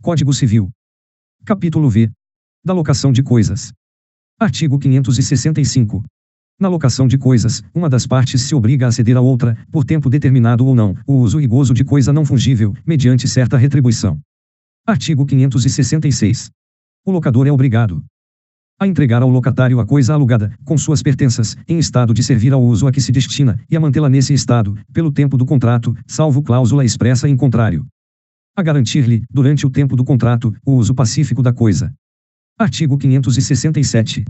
Código Civil. Capítulo V. Da locação de coisas. Artigo 565. Na locação de coisas, uma das partes se obriga a ceder à outra, por tempo determinado ou não, o uso e gozo de coisa não fungível, mediante certa retribuição. Artigo 566. O locador é obrigado a entregar ao locatário a coisa alugada, com suas pertenças, em estado de servir ao uso a que se destina, e a mantê-la nesse estado, pelo tempo do contrato, salvo cláusula expressa em contrário. A garantir-lhe, durante o tempo do contrato, o uso pacífico da coisa. Artigo 567.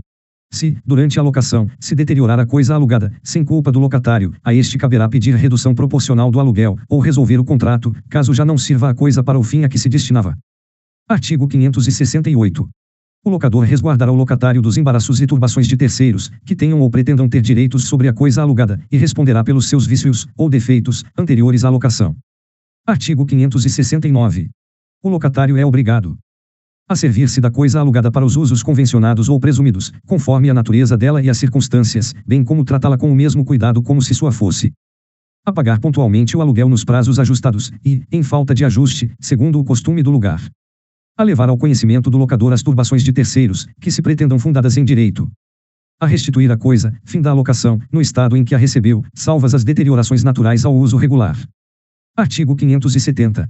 Se, durante a locação, se deteriorar a coisa alugada, sem culpa do locatário, a este caberá pedir redução proporcional do aluguel, ou resolver o contrato, caso já não sirva a coisa para o fim a que se destinava. Artigo 568. O locador resguardará o locatário dos embaraços e turbações de terceiros, que tenham ou pretendam ter direitos sobre a coisa alugada, e responderá pelos seus vícios, ou defeitos, anteriores à locação. Artigo 569. O locatário é obrigado a servir-se da coisa alugada para os usos convencionados ou presumidos, conforme a natureza dela e as circunstâncias, bem como tratá-la com o mesmo cuidado como se sua fosse. A pagar pontualmente o aluguel nos prazos ajustados, e, em falta de ajuste, segundo o costume do lugar, a levar ao conhecimento do locador as turbações de terceiros, que se pretendam fundadas em direito. A restituir a coisa, fim da alocação, no estado em que a recebeu, salvas as deteriorações naturais ao uso regular. Artigo 570.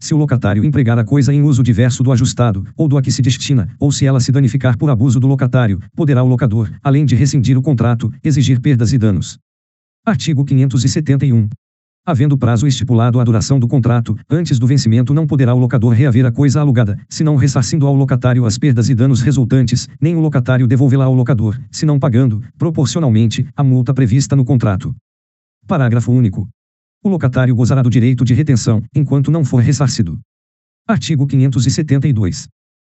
Se o locatário empregar a coisa em uso diverso do ajustado, ou do a que se destina, ou se ela se danificar por abuso do locatário, poderá o locador, além de rescindir o contrato, exigir perdas e danos. Artigo 571. Havendo prazo estipulado a duração do contrato, antes do vencimento não poderá o locador reaver a coisa alugada, senão ressarcindo ao locatário as perdas e danos resultantes, nem o locatário devolvê-la ao locador, senão pagando, proporcionalmente, a multa prevista no contrato. Parágrafo único. O locatário gozará do direito de retenção, enquanto não for ressarcido. Artigo 572.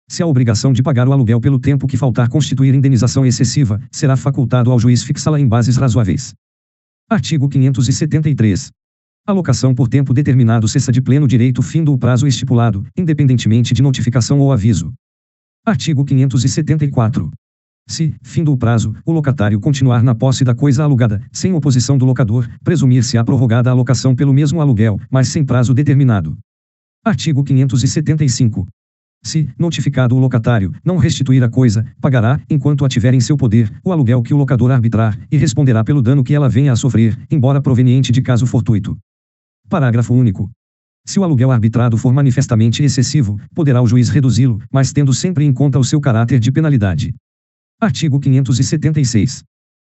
Se a obrigação de pagar o aluguel pelo tempo que faltar constituir indenização excessiva, será facultado ao juiz fixá-la em bases razoáveis. Artigo 573. A locação por tempo determinado cessa de pleno direito findo o prazo estipulado, independentemente de notificação ou aviso. Artigo 574. Se, findo o prazo, o locatário continuar na posse da coisa alugada, sem oposição do locador, presumir-se-á prorrogada a locação pelo mesmo aluguel, mas sem prazo determinado. Artigo 575. Se, notificado o locatário, não restituir a coisa, pagará, enquanto a tiver em seu poder, o aluguel que o locador arbitrar, e responderá pelo dano que ela venha a sofrer, embora proveniente de caso fortuito. Parágrafo único. Se o aluguel arbitrado for manifestamente excessivo, poderá o juiz reduzi-lo, mas tendo sempre em conta o seu caráter de penalidade. Artigo 576.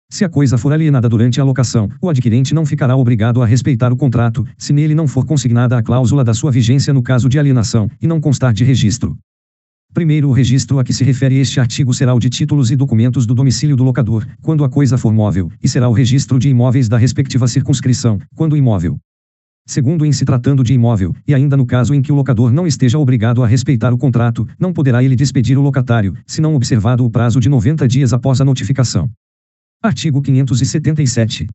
Se a coisa for alienada durante a locação, o adquirente não ficará obrigado a respeitar o contrato, se nele não for consignada a cláusula da sua vigência no caso de alienação, e não constar de registro. Primeiro, o registro a que se refere este artigo será o de títulos e documentos do domicílio do locador, quando a coisa for móvel, e será o registro de imóveis da respectiva circunscrição, quando imóvel. Segundo, em se tratando de imóvel, e ainda no caso em que o locador não esteja obrigado a respeitar o contrato, não poderá ele despedir o locatário, se não observado o prazo de 90 dias após a notificação. Artigo 577.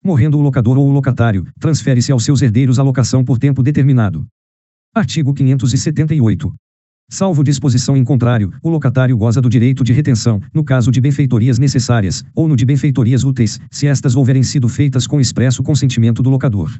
Morrendo o locador ou o locatário, transfere-se aos seus herdeiros a locação por tempo determinado. Artigo 578. Salvo disposição em contrário, o locatário goza do direito de retenção, no caso de benfeitorias necessárias, ou no de benfeitorias úteis, se estas houverem sido feitas com expresso consentimento do locador.